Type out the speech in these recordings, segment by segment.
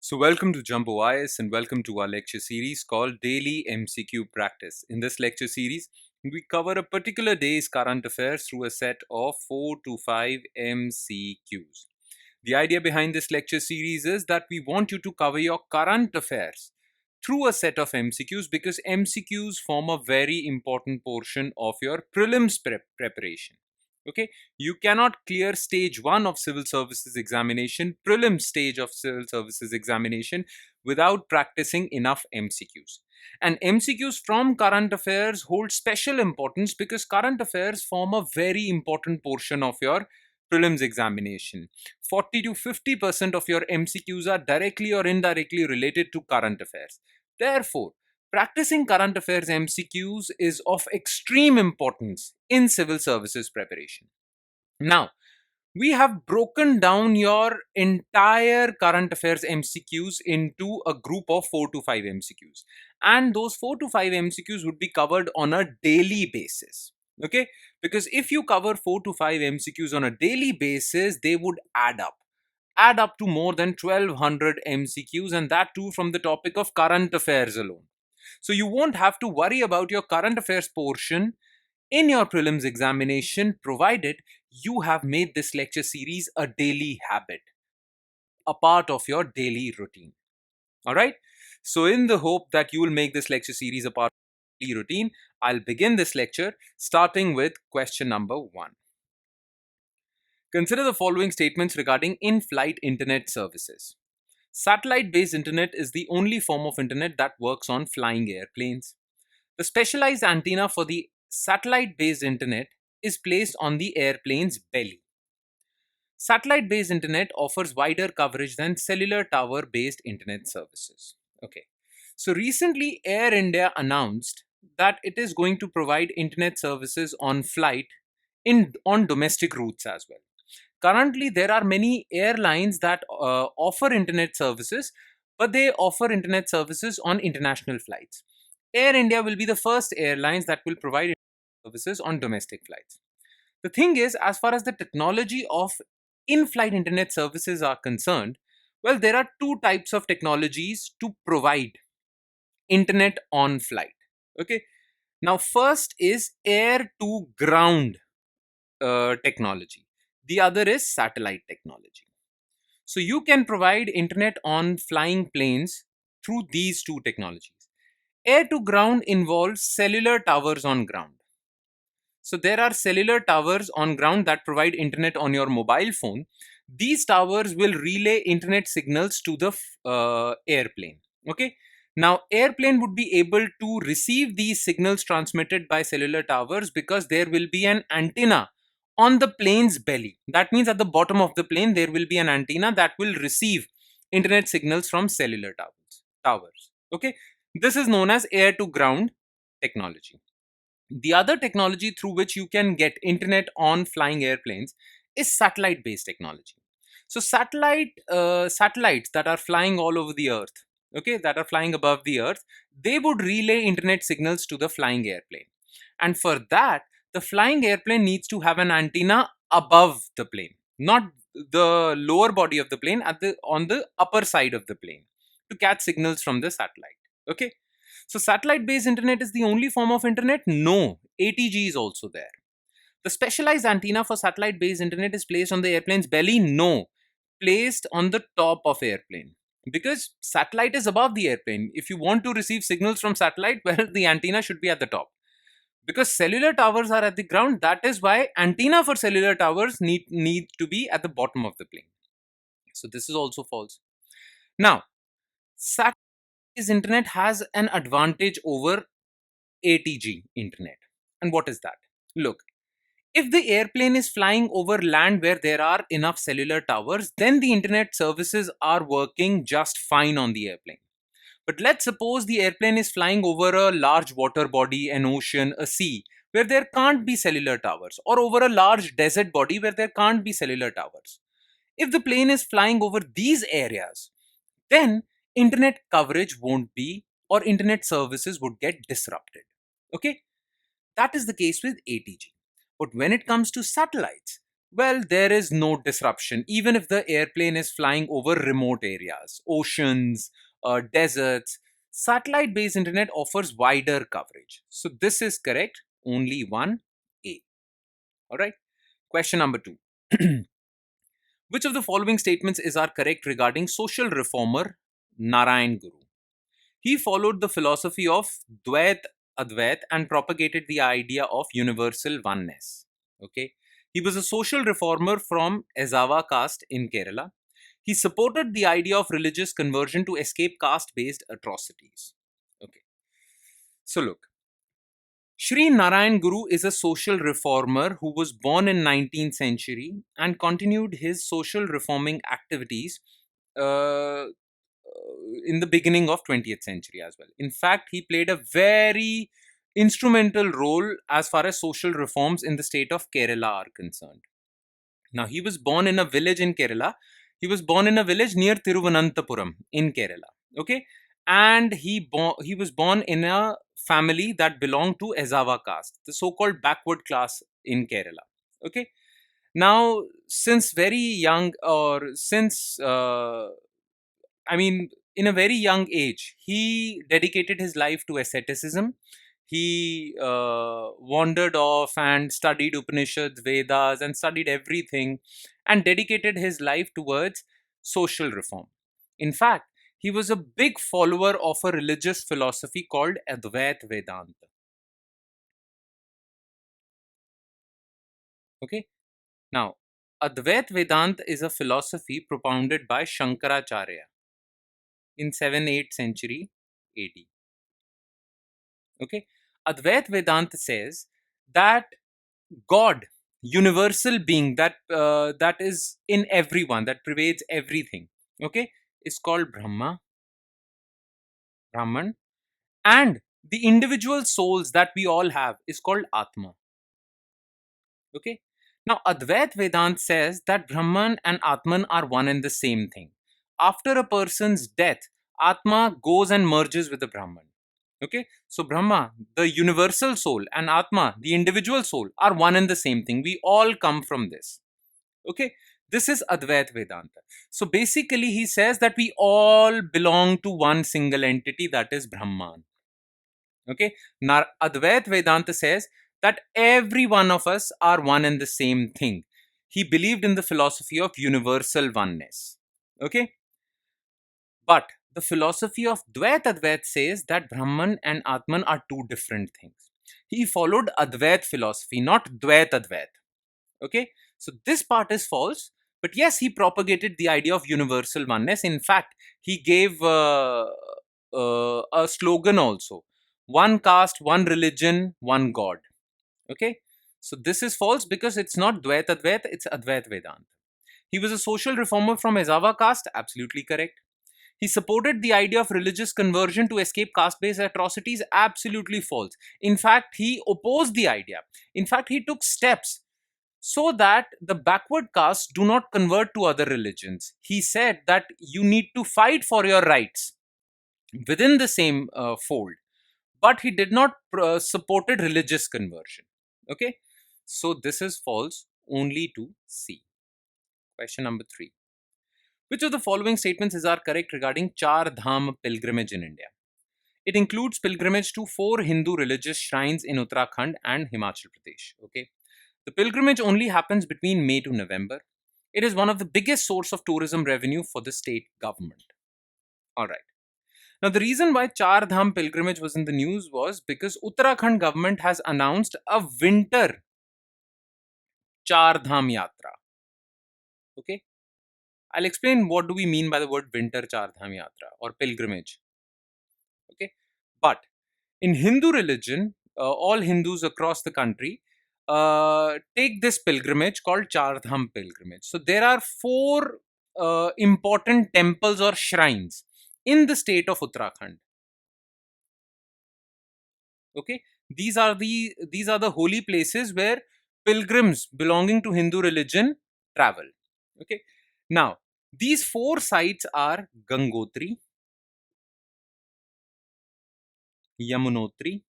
So welcome to Jumbo IS and welcome to our lecture series called Daily MCQ Practice. In this lecture series, we cover a particular day's current affairs through a set of 4 to 5 MCQs. The idea behind this lecture series is that we want you to cover your current affairs through a set of MCQs because MCQs form a very important portion of your prelims preparation. Okay, you cannot clear stage 1 of civil services examination, prelim stage of civil services examination, without practicing enough MCQs. And MCQs from current affairs hold special importance because current affairs form a very important portion of your prelims examination. 40 to 50% of your MCQs are directly or indirectly related to current affairs. Therefore, practicing current affairs MCQs is of extreme importance in civil services preparation. Now, we have broken down your entire current affairs MCQs into a group of 4 to 5 MCQs. And those 4 to 5 MCQs would be covered on a daily basis. Okay? Because if you cover 4 to 5 MCQs on a daily basis, they would add up to more than 1200 MCQs, and that too from the topic of current affairs alone. So you won't have to worry about your current affairs portion in your prelims examination, provided you have made this lecture series a daily habit, a part of your daily routine. All right. So in the hope that you will make this lecture series a part of your daily routine, I'll begin this lecture starting with question number 1. Consider the following statements regarding in-flight internet services. Satellite-based internet is the only form of internet that works on flying airplanes. The specialized antenna for the satellite-based internet is placed on the airplane's belly. Satellite-based internet offers wider coverage than cellular tower-based internet services. Okay. So recently, Air India announced that it is going to provide internet services on flight on domestic routes as well. Currently, there are many airlines that offer internet services, but they offer internet services on international flights. Air India will be the first airlines that will provide services on domestic flights. The thing is, as far as the technology of in-flight internet services are concerned, well, there are two types of technologies to provide internet on flight. Okay. Now, first is air to ground technology. The other is satellite technology. So you can provide internet on flying planes through these two technologies. Air to ground involves cellular towers on ground. So there are cellular towers on ground that provide internet on your mobile phone. These towers will relay internet signals to the airplane. Okay. Now, airplane would be able to receive these signals transmitted by cellular towers because there will be an antenna on the plane's belly. That means at the bottom of the plane, there will be an antenna that will receive internet signals from cellular towers. Okay. This is known as air to ground technology. The other technology through which you can get internet on flying airplanes is satellite based technology. So satellites that are flying all over the earth, okay, that are flying above the earth, they would relay internet signals to the flying airplane. And for that, the flying airplane needs to have an antenna above the plane, not the lower body of the plane, on the upper side of the plane, to catch signals from the satellite. Okay. So satellite based internet is the only form of internet? No, ATG is also there. The specialized antenna for satellite based internet is placed on the airplane's belly? No, placed on the top of airplane. Because satellite is above the airplane. If you want to receive signals from satellite, well, the antenna should be at the top. Because cellular towers are at the ground, that is why antenna for cellular towers need to be at the bottom of the plane. So this is also false. Now, satellite internet has an advantage over ATG internet. And what is that? Look, if the airplane is flying over land where there are enough cellular towers, then the internet services are working just fine on the airplane. But let's suppose the airplane is flying over a large water body, an ocean, a sea, where there can't be cellular towers, or over a large desert body where there can't be cellular towers. If the plane is flying over these areas, then internet coverage won't be, or internet services would get disrupted. Okay, that is the case with ATG. But when it comes to satellites, Well, there is no disruption, even if the airplane is flying over remote areas, oceans, deserts. Satellite based internet offers wider coverage. So, this is correct. Only one A. All right. Question number two. Which of the following statements is are correct regarding social reformer Narayan Guru? He followed the philosophy of Dvait Advait and propagated the idea of universal oneness. Okay. He was a social reformer from Ezava caste in Kerala. He supported the idea of religious conversion to escape caste based atrocities. Okay. So, look, Sri Narayan Guru is a social reformer who was born in 19th century and continued his social reforming activities uh, in the beginning of 20th century as well. In fact, he played a very instrumental role as far as social reforms in the state of Kerala are concerned. Now, he was born in a village in Kerala. He was born in a village near Thiruvananthapuram in Kerala. Okay, and he was born in a family that belonged to Ezava caste, the so-called backward class in Kerala. Okay, now since very young, or since I mean, in a very young age, he dedicated his life to asceticism. He wandered off and studied Upanishads, Vedas, and studied everything and dedicated his life towards social reform. In fact, he was a big follower of a religious philosophy called Advait Vedanta. Okay, now Advait Vedanta is a philosophy propounded by Shankaracharya in 7th-8th century AD. Okay, Advait Vedanta says that God, universal being that is in everyone, that pervades everything, okay, is called Brahman, and the individual souls that we all have is called Atma. Okay, now Advait Vedanta says that Brahman and Atman are one and the same thing. After a person's death, Atma goes and merges with the Brahman. Okay, so Brahma, the universal soul, and Atma, the individual soul, are one and the same thing. We all come from this. Okay, this is Advait Vedanta. So basically, he says that we all belong to one single entity, that is Brahman. Okay, now Advait Vedanta says that every one of us are one and the same thing. He believed in the philosophy of universal oneness. Okay, but the philosophy of Dvait Advait says that Brahman and Atman are two different things. He followed Advait philosophy, not Dvait Advait. Okay, so this part is false. But yes, he propagated the idea of universal oneness. In fact, he gave a slogan also: one caste, one religion, one God. Okay, so this is false because it's not Dvait Advait, it's Advait Vedanta. He was a social reformer from Ezava caste, absolutely correct. He supported the idea of religious conversion to escape caste based atrocities, absolutely false. In fact, he opposed the idea. In fact, he took steps so that the backward castes do not convert to other religions. He said that you need to fight for your rights within the same fold, but he did not supported religious conversion. Okay, so this is false. Only to C. Question number 3. Which of the following statements is are correct regarding Char Dham pilgrimage in India? It includes pilgrimage to 4 Hindu religious shrines in Uttarakhand and Himachal Pradesh. Okay, the pilgrimage only happens between May to November. It is one of the biggest source of tourism revenue for the state government. All right. Now, the reason why Char Dham pilgrimage was in the news was because Uttarakhand government has announced a winter Char Dham Yatra. Okay, I'll explain what do we mean by the word winter Char Dham Yatra or pilgrimage. Okay, but in Hindu religion, all Hindus across the country take this pilgrimage called Char Dham pilgrimage. So there are 4 important temples or shrines in the state of Uttarakhand. Okay, these are the holy places where pilgrims belonging to Hindu religion travel. Okay, now these 4 sites are Gangotri, Yamunotri,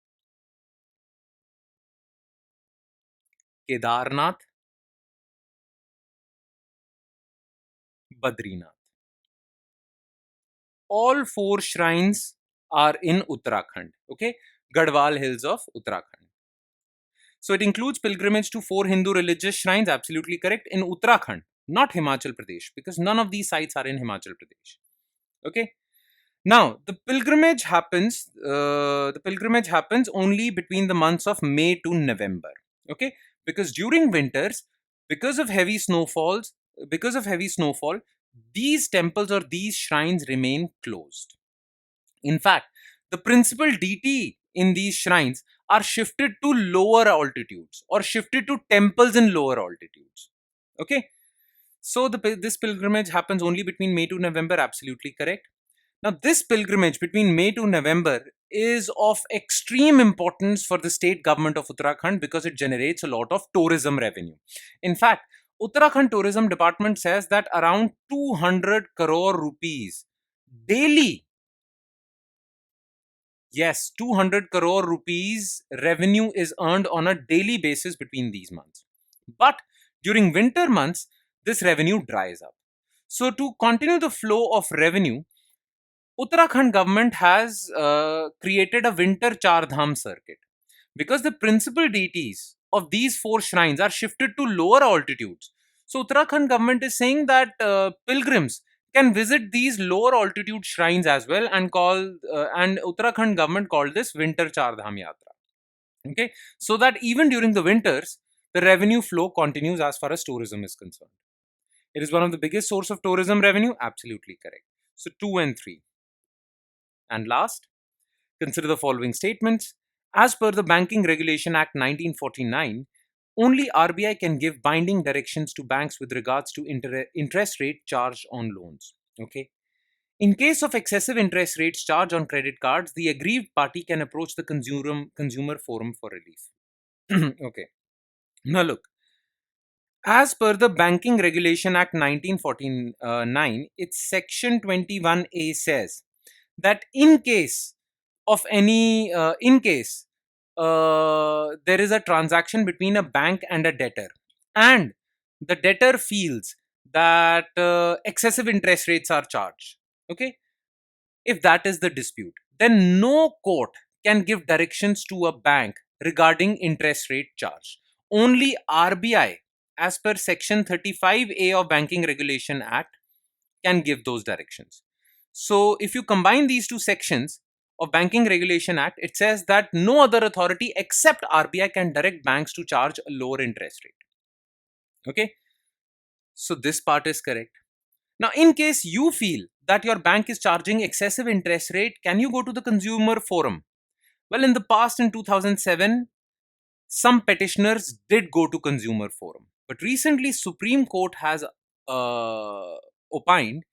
Kedarnath, Badrinath. All 4 shrines are in Uttarakhand. Okay, Garhwal Hills of Uttarakhand. So it includes pilgrimage to 4 Hindu religious shrines, absolutely correct, in Uttarakhand, not Himachal Pradesh, because none of these sites are in Himachal Pradesh. Okay. Now the pilgrimage happens. The pilgrimage happens only between the months of May to November. Okay, because during winters, because of heavy snowfalls, because of heavy snowfall, these temples or these shrines remain closed. In fact, the principal deity in these shrines are shifted to lower altitudes or shifted to temples in lower altitudes. Okay, so this pilgrimage happens only between May to November, absolutely correct. Now, this pilgrimage between May to November is of extreme importance for the state government of Uttarakhand because it generates a lot of tourism revenue. In fact, Uttarakhand Tourism Department says that around 200 crore rupees daily, yes, 200 crore rupees revenue is earned on a daily basis between these months. But during winter months, this revenue dries up. So, to continue the flow of revenue, Uttarakhand government has created a winter Char Dham circuit because the principal deities of these 4 shrines are shifted to lower altitudes. So Uttarakhand government is saying that pilgrims can visit these lower altitude shrines as well and Uttarakhand government called this winter Char Dham Yatra. Okay, so that even during the winters, the revenue flow continues as far as tourism is concerned. It is one of the biggest source of tourism revenue. Absolutely correct. So 2 and 3. And last, consider the following statements. As per the Banking Regulation Act 1949, only RBI can give binding directions to banks with regards to interest rate charged on loans. Okay. In case of excessive interest rates charged on credit cards, the aggrieved party can approach the consumer forum for relief. Okay. Now look, as per the Banking Regulation Act 1949, its section 21A says that in case there is a transaction between a bank and a debtor, and the debtor feels that excessive interest rates are charged, okay, if that is the dispute, then no court can give directions to a bank regarding interest rate charge. Only RBI, as per section 35A of Banking Regulation Act, can give those directions. So if you combine these two sections of Banking Regulation Act, it says that no other authority except RBI can direct banks to charge a lower interest rate. Okay, so this part is correct. Now, in case you feel that your bank is charging excessive interest rate, can you go to the consumer forum? Well, in the past, in 2007, some petitioners did go to consumer forum, but recently Supreme Court has opined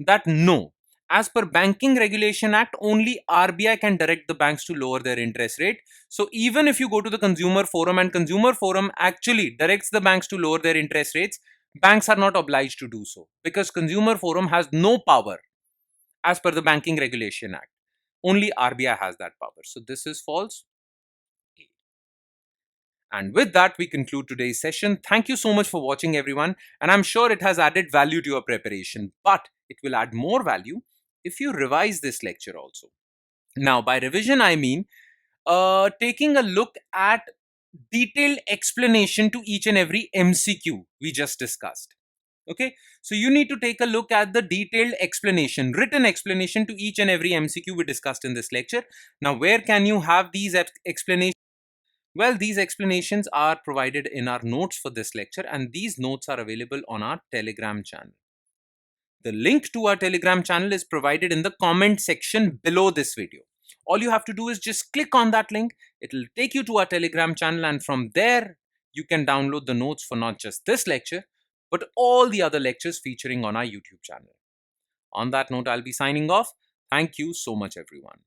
that no, as per Banking Regulation Act, only RBI can direct the banks to lower their interest rate. So even if you go to the consumer forum and consumer forum actually directs the banks to lower their interest rates, banks are not obliged to do so because consumer forum has no power as per the Banking Regulation Act. Only RBI has that power. So this is false. And with that, we conclude today's session. Thank you so much for watching, everyone. And I'm sure it has added value to your preparation, but it will add more value if you revise this lecture also. Now, by revision, I mean taking a look at detailed explanation to each and every MCQ we just discussed. Okay, so you need to take a look at the detailed explanation, written explanation to each and every MCQ we discussed in this lecture. Now, where can you have these explanations? Well, these explanations are provided in our notes for this lecture, and these notes are available on our Telegram channel. The link to our Telegram channel is provided in the comment section below this video. All you have to do is just click on that link. It will take you to our Telegram channel, and from there, you can download the notes for not just this lecture, but all the other lectures featuring on our YouTube channel. On that note, I'll be signing off. Thank you so much, everyone.